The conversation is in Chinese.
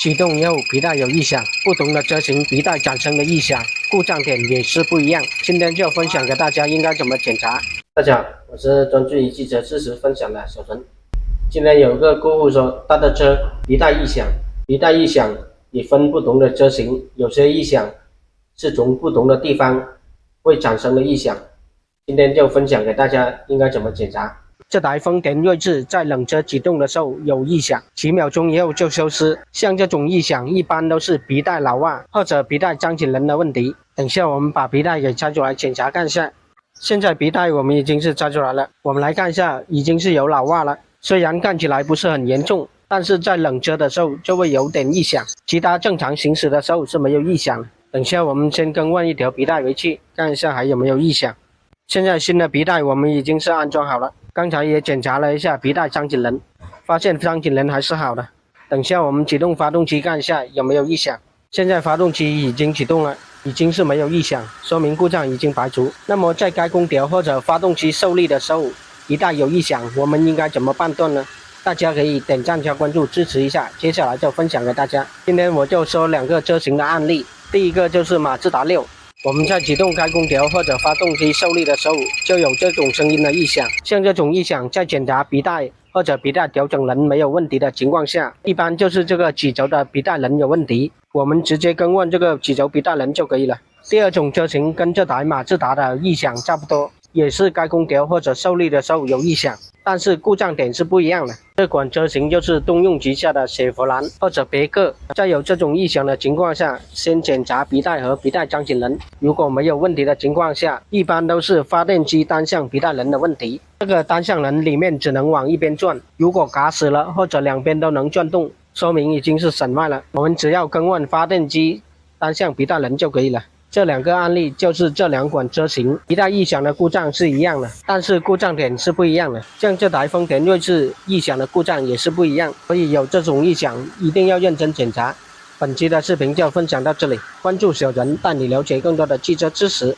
启动以后皮带有异响，不同的车型皮带产生的异响，故障点也是不一样。今天就分享给大家应该怎么检查。大家好，我是专注于汽车知识分享的小陈。今天有个顾户说他的车皮带异响，皮带异响也分不同的车型，有些异响是从不同的地方会产生的异响。今天就分享给大家应该怎么检查。这台丰田锐志在冷车启动的时候有异响，几秒钟以后就消失。像这种异响一般都是皮带老化或者皮带张紧人的问题。等下我们把皮带给拆出来检查看一下。现在皮带我们已经是拆出来了，我们来看一下，已经是有老化了。虽然看起来不是很严重，但是在冷车的时候就会有点异响，其他正常行驶的时候是没有异响。等下我们先更换一条皮带回去，看一下还有没有异响。现在新的皮带我们已经是安装好了，刚才也检查了一下皮带张紧人，发现张紧人还是好的。等下我们启动发动机看一下有没有异响。现在发动机已经启动了，已经是没有异响，说明故障已经排除。那么在该空调或者发动机受力的时候，皮带有异响，我们应该怎么判断呢？大家可以点赞加关注支持一下，接下来就分享给大家。今天我就说两个车型的案例，第一个就是马自达6。我们在启动该空调或者发动机受力的时候，就有这种声音的异响。像这种异响，在检查皮带或者皮带调整人没有问题的情况下，一般就是这个起轴的皮带人有问题，我们直接更换这个起轴皮带人就可以了。第二种车型跟这台马自达的异响差不多，也是该空调或者受力的时候有异响，但是故障点是不一样的。这款车型就是通用旗下的雪佛兰或者别克。在有这种异响的情况下，先检查皮带和皮带张紧人，如果没有问题的情况下，一般都是发电机单向皮带人的问题。这个单向人里面只能往一边转，如果卡死了或者两边都能转动，说明已经是损坏了，我们只要更换发电机单向皮带人就可以了。这两个案例就是这两款车型皮带异响的故障是一样的，但是故障点是不一样的。像这台丰田锐志异响的故障也是不一样，所以有这种异响一定要认真检查。本期的视频就分享到这里，关注小陈带你了解更多的汽车知识。